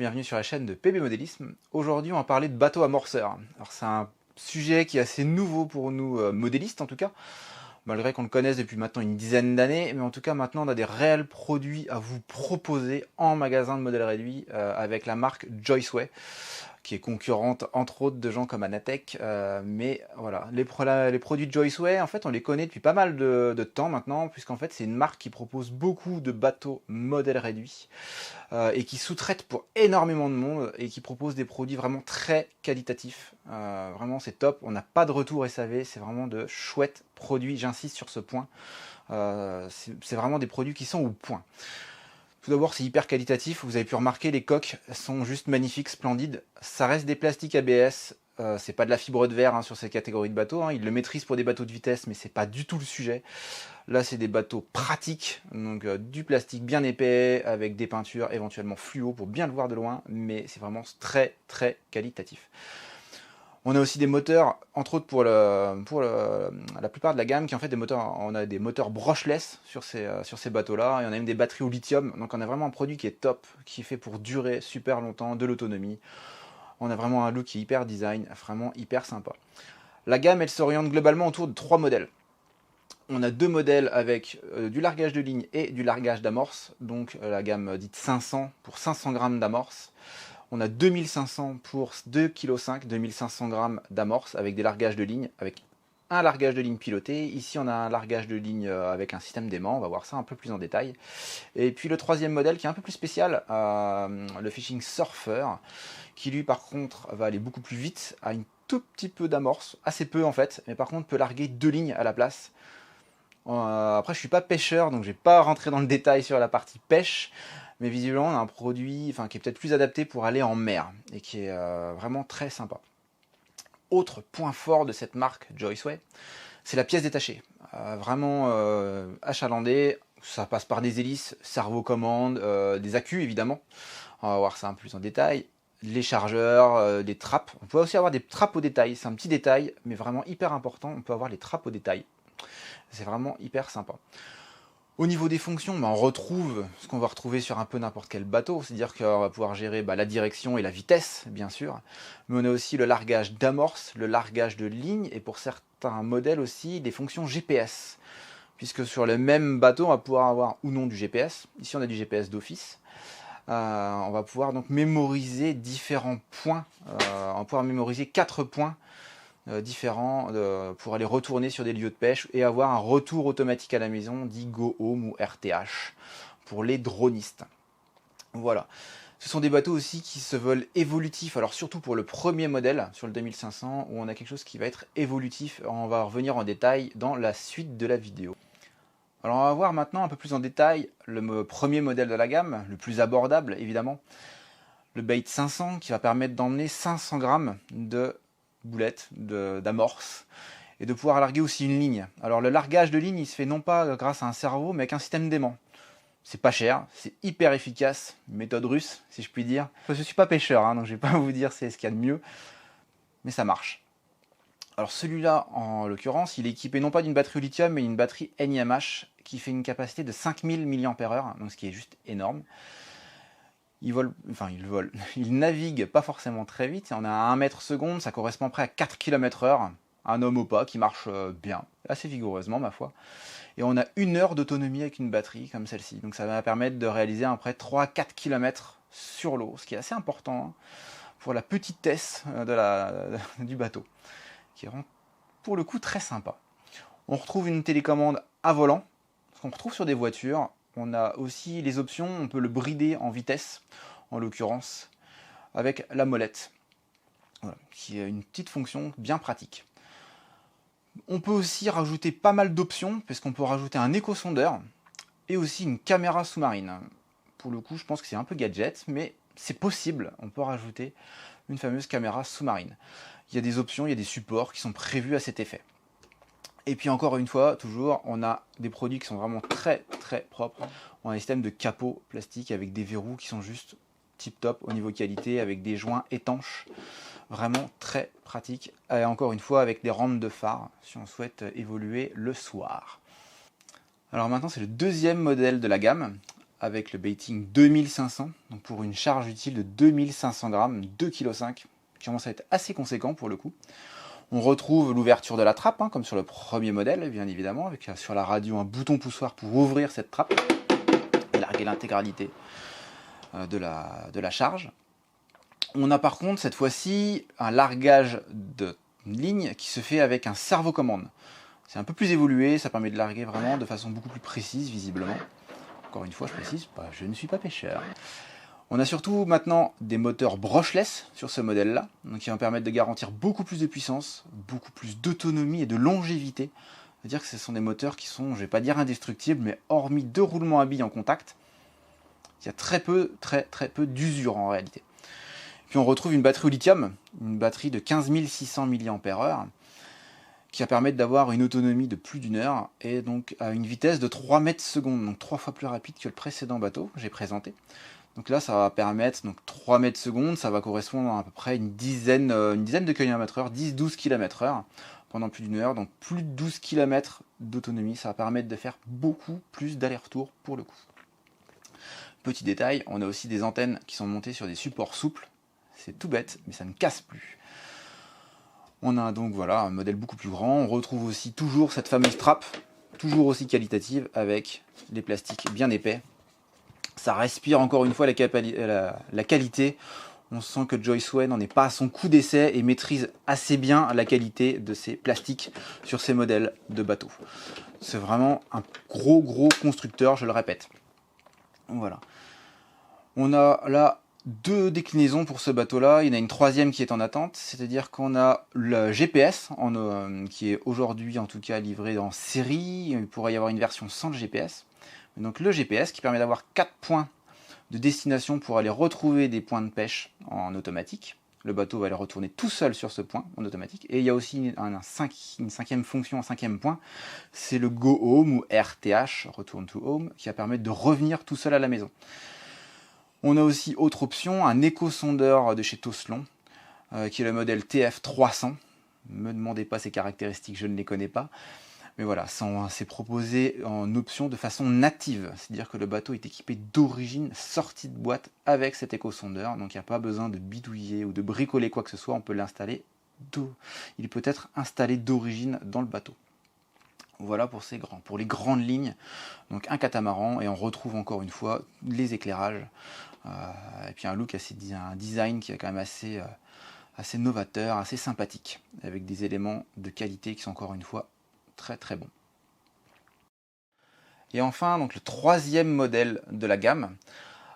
bienvenue sur la chaîne de PB Modélisme. Aujourd'hui on va parler de bateaux amorceurs. Alors c'est un sujet qui est assez nouveau pour nous modélistes en tout cas, malgré qu'on le connaisse depuis maintenant une dizaine d'années, mais en tout cas maintenant on a des réels produits à vous proposer en magasin de modèles réduits avec la marque Joyceway, qui est concurrente entre autres de gens comme Anatech, mais voilà, les produits de Joyceway en fait on les connaît depuis pas mal de temps maintenant, puisqu'en fait c'est une marque qui propose beaucoup de bateaux modèles réduits et qui sous-traite pour énormément de monde et qui propose des produits vraiment très qualitatifs. Vraiment c'est top, on n'a pas de retour SAV, c'est vraiment de chouettes produits, j'insiste sur ce point. C'est vraiment des produits qui sont au point. Tout d'abord, c'est hyper qualitatif. Vous avez pu remarquer, les coques sont juste magnifiques, splendides. Ça reste des plastiques ABS. C'est pas de la fibre de verre sur ces catégories de bateaux. Ils le maîtrisent pour des bateaux de vitesse, mais c'est pas du tout le sujet. Là, c'est des bateaux pratiques, donc du plastique bien épais, avec des peintures éventuellement fluo pour bien le voir de loin, mais c'est vraiment très très qualitatif. On a aussi des moteurs, entre autres pour la plupart de la gamme, qui en fait des moteurs, on a des moteurs brushless sur ces bateaux-là, et on a même des batteries au lithium, donc on a vraiment un produit qui est top, qui est fait pour durer super longtemps, de l'autonomie. On a vraiment un look qui est hyper design, vraiment hyper sympa. La gamme, elle s'oriente globalement autour de 3 modèles. On a 2 modèles avec du largage de ligne et du largage d'amorce, donc la gamme dite 500 pour 500 grammes d'amorce. On a 2500 pour 2,5 kg, 2500 grammes d'amorce avec des largages de ligne, avec un largage de ligne piloté. Ici, on a un largage de ligne avec un système d'aimant, on va voir ça un peu plus en détail. Et puis le troisième modèle qui est un peu plus spécial, le Fishing Surfer, qui lui par contre va aller beaucoup plus vite, a un tout petit peu d'amorce, assez peu en fait, mais par contre peut larguer 2 lignes à la place. Après, je suis pas pêcheur, donc je vais pas rentrer dans le détail sur la partie pêche, mais visiblement on a un produit qui est peut-être plus adapté pour aller en mer et qui est vraiment très sympa. Autre point fort de cette marque Joyceway, c'est la pièce détachée. Vraiment achalandée, ça passe par des hélices, servo-commande, des accus évidemment. On va voir ça un peu plus en détail. Les chargeurs, des trappes. On peut aussi avoir des trappes au détail, c'est un petit détail, mais vraiment hyper important. On peut avoir les trappes au détail. C'est vraiment hyper sympa. Au niveau des fonctions, on retrouve ce qu'on va retrouver sur un peu n'importe quel bateau, c'est-à-dire qu'on va pouvoir gérer la direction et la vitesse, bien sûr, mais on a aussi le largage d'amorce, le largage de ligne, et pour certains modèles aussi, des fonctions GPS, puisque sur le même bateau, on va pouvoir avoir ou non du GPS. Ici, on a du GPS d'office. On va pouvoir donc mémoriser différents points, on va pouvoir mémoriser 4 points différents pour aller retourner sur des lieux de pêche et avoir un retour automatique à la maison dit Go Home ou RTH pour les dronistes. Voilà. Ce sont des bateaux aussi qui se veulent évolutifs, alors surtout pour le premier modèle sur le 2500 où on a quelque chose qui va être évolutif. On va revenir en détail dans la suite de la vidéo. Alors on va voir maintenant un peu plus en détail le premier modèle de la gamme, le plus abordable évidemment, le Bait 500 qui va permettre d'emmener 500 grammes de boulettes, d'amorce, et de pouvoir larguer aussi une ligne. Alors le largage de ligne, il se fait non pas grâce à un cerveau, mais avec un système d'aimant. C'est pas cher, c'est hyper efficace, méthode russe, si je puis dire. Je suis pas pêcheur, donc je vais pas vous dire c'est ce qu'il y a de mieux, mais ça marche. Alors celui-là, en l'occurrence, il est équipé non pas d'une batterie au lithium, mais d'une batterie NiMH qui fait une capacité de 5000 mAh, donc ce qui est juste énorme. Il navigue pas forcément très vite, on a 1 mètre seconde, ça correspond à près à 4 km/h, un homme au pas qui marche bien, assez vigoureusement ma foi. Et on a 1 heure d'autonomie avec une batterie comme celle-ci, donc ça va permettre de réaliser à peu près 3-4 km sur l'eau, ce qui est assez important pour la petitesse du bateau, qui rend pour le coup très sympa. On retrouve une télécommande à volant, ce qu'on retrouve sur des voitures. On a aussi les options, on peut le brider en vitesse, en l'occurrence, avec la molette, voilà, qui est une petite fonction bien pratique. On peut aussi rajouter pas mal d'options, puisqu'on peut rajouter un échosondeur et aussi une caméra sous-marine. Pour le coup, je pense que c'est un peu gadget, mais c'est possible, on peut rajouter une fameuse caméra sous-marine. Il y a des options, il y a des supports qui sont prévus à cet effet. Et puis encore une fois, toujours, on a des produits qui sont vraiment très très propres. On a un système de capot plastique avec des verrous qui sont juste tip top au niveau qualité, avec des joints étanches, vraiment très pratique. Et encore une fois, avec des rampes de phare, si on souhaite évoluer le soir. Alors maintenant, c'est le deuxième modèle de la gamme. avec le baiting 2500, donc pour une charge utile de 2500 grammes, 2,5 kg, qui commence à être assez conséquent pour le coup. On retrouve l'ouverture de la trappe, comme sur le premier modèle, bien évidemment, avec sur la radio un bouton poussoir pour ouvrir cette trappe et larguer l'intégralité de la charge. On a par contre cette fois-ci un largage de ligne qui se fait avec un servo-commande. C'est un peu plus évolué, ça permet de larguer vraiment de façon beaucoup plus précise visiblement. Encore une fois je précise, je ne suis pas pêcheur. On a surtout maintenant des moteurs brushless sur ce modèle-là, qui vont permettre de garantir beaucoup plus de puissance, beaucoup plus d'autonomie et de longévité. C'est-à-dire que ce sont des moteurs qui sont, je ne vais pas dire indestructibles, mais hormis 2 roulements à billes en contact, il y a très peu d'usure en réalité. Puis on retrouve une batterie au lithium, une batterie de 15 600 mAh, qui va permettre d'avoir une autonomie de plus d'1 heure, et donc à une vitesse de 3 mètres secondes, donc 3 fois plus rapide que le précédent bateau que j'ai présenté. Donc là ça va permettre, donc 3 mètres secondes, ça va correspondre à peu près une dizaine de km/h, 10-12 km/h, pendant plus d'1 heure, donc plus de 12 km d'autonomie, ça va permettre de faire beaucoup plus d'allers-retours pour le coup. Petit détail, on a aussi des antennes qui sont montées sur des supports souples. C'est tout bête, mais ça ne casse plus. On a donc voilà un modèle beaucoup plus grand. On retrouve aussi toujours cette fameuse trappe, toujours aussi qualitative, avec des plastiques bien épais. Ça respire encore une fois la qualité. On sent que Joyce Way n'en est pas à son coup d'essai et maîtrise assez bien la qualité de ces plastiques sur ces modèles de bateaux. C'est vraiment un gros constructeur, je le répète. Voilà. On a là 2 déclinaisons pour ce bateau-là. Il y en a une 3e qui est en attente. C'est-à-dire qu'on a le GPS, qui est aujourd'hui en tout cas livré en série. Il pourrait y avoir une version sans le GPS. Donc le GPS qui permet d'avoir 4 points de destination pour aller retrouver des points de pêche en automatique. Le bateau va aller retourner tout seul sur ce point en automatique. Et il y a aussi une 5e fonction, un 5e point. C'est le Go Home ou RTH, Return to Home, qui va permettre de revenir tout seul à la maison. On a aussi autre option, un éco-sondeur de chez Toslon, qui est le modèle TF300. Ne me demandez pas ses caractéristiques, je ne les connais pas. Mais voilà, c'est proposé en option de façon native. C'est-à-dire que le bateau est équipé d'origine, sorti de boîte avec cet éco-sondeur. Donc il n'y a pas besoin de bidouiller ou de bricoler quoi que ce soit, on peut l'installer. Il peut être installé d'origine dans le bateau. Voilà pour les grandes lignes. Donc un catamaran, et on retrouve encore une fois les éclairages. Et puis un look, un design qui est quand même assez novateur, assez sympathique, avec des éléments de qualité qui sont encore une fois très bons. Et enfin, donc le 3e modèle de la gamme,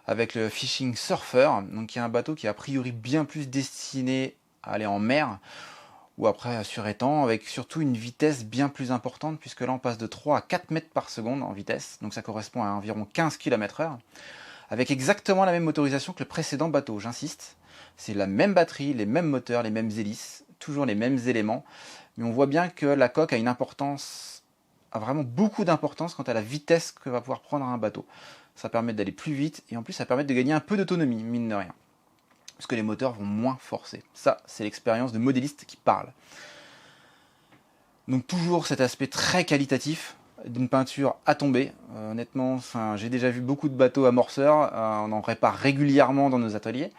avec le Fishing Surfer, donc qui est un bateau qui est a priori bien plus destiné à aller en mer, ou après sur étang, avec surtout une vitesse bien plus importante, puisque là on passe de 3 à 4 mètres par seconde en vitesse, donc ça correspond à environ 15 km/h, avec exactement la même motorisation que le précédent bateau, j'insiste. C'est la même batterie, les mêmes moteurs, les mêmes hélices, toujours les mêmes éléments, mais on voit bien que la coque a vraiment beaucoup d'importance quant à la vitesse que va pouvoir prendre un bateau. Ça permet d'aller plus vite, et en plus ça permet de gagner un peu d'autonomie, mine de rien. Parce que les moteurs vont moins forcer. Ça, c'est l'expérience de modéliste qui parle. Donc toujours cet aspect très qualitatif, d'une peinture à tomber. Honnêtement, j'ai déjà vu beaucoup de bateaux amorceurs, on en répare régulièrement dans nos ateliers.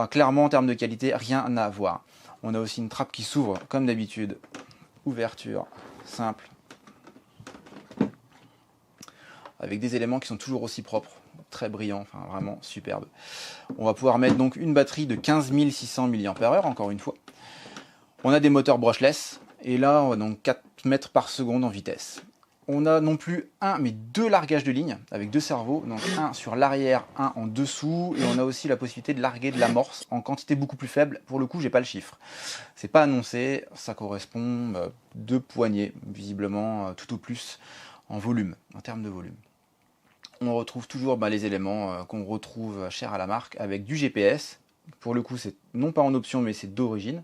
Clairement, en termes de qualité, rien à voir. On a aussi une trappe qui s'ouvre, comme d'habitude. Ouverture simple. Avec des éléments qui sont toujours aussi propres, très brillants, enfin vraiment superbe. On va pouvoir mettre donc une batterie de 15 600 mAh, encore une fois. On a des moteurs brushless, et là on a donc 4 mètres par seconde en vitesse. On a non plus un, mais 2 largages de ligne, avec 2 cerveaux, donc un sur l'arrière, un en dessous, et on a aussi la possibilité de larguer de l'amorce en quantité beaucoup plus faible. Pour le coup, j'ai pas le chiffre. C'est pas annoncé, ça correspond 2 poignées, visiblement, tout au plus, en volume, en termes de volume. On retrouve toujours les éléments qu'on retrouve chers à la marque, avec du GPS. Pour le coup, c'est non pas en option, mais c'est d'origine.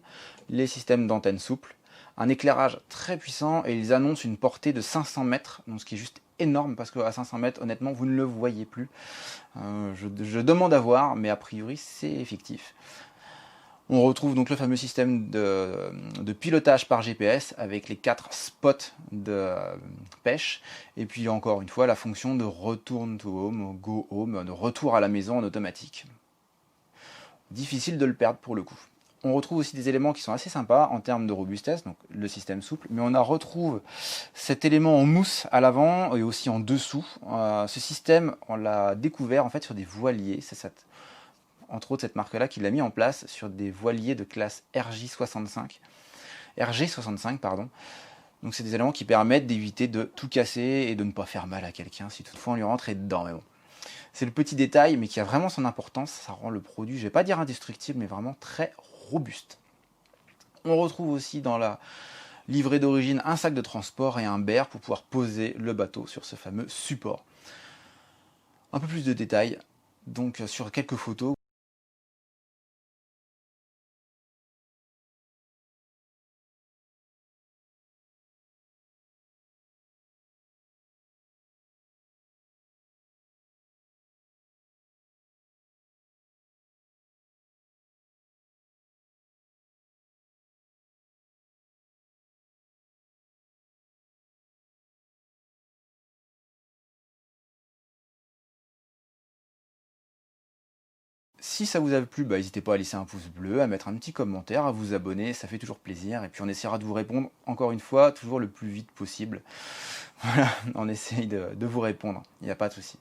Les systèmes d'antennes souples. Un éclairage très puissant, et ils annoncent une portée de 500 mètres, donc ce qui est juste énorme, parce qu'à 500 mètres, honnêtement, vous ne le voyez plus. Je demande à voir, mais a priori, c'est effectif. On retrouve donc le fameux système de pilotage par GPS avec les 4 spots de pêche. Et puis encore une fois, la fonction de return to home, go home, de retour à la maison en automatique. Difficile de le perdre pour le coup. On retrouve aussi des éléments qui sont assez sympas en termes de robustesse, donc le système souple, mais on retrouve cet élément en mousse à l'avant et aussi en dessous. Ce système, on l'a découvert en fait sur des voiliers. C'est entre autres cette marque-là qui l'a mis en place sur des voiliers de classe RG65, pardon. Donc c'est des éléments qui permettent d'éviter de tout casser et de ne pas faire mal à quelqu'un si toutefois on lui rentrait dedans. Mais bon. C'est le petit détail, mais qui a vraiment son importance. Ça rend le produit, je ne vais pas dire indestructible, mais vraiment très robuste. On retrouve aussi dans la livrée d'origine un sac de transport et un berre pour pouvoir poser le bateau sur ce fameux support. Un peu plus de détails, donc sur quelques photos. Si ça vous a plu, n'hésitez pas à laisser un pouce bleu, à mettre un petit commentaire, à vous abonner, ça fait toujours plaisir. Et puis on essaiera de vous répondre, encore une fois, toujours le plus vite possible. Voilà, on essaye de vous répondre, il n'y a pas de souci.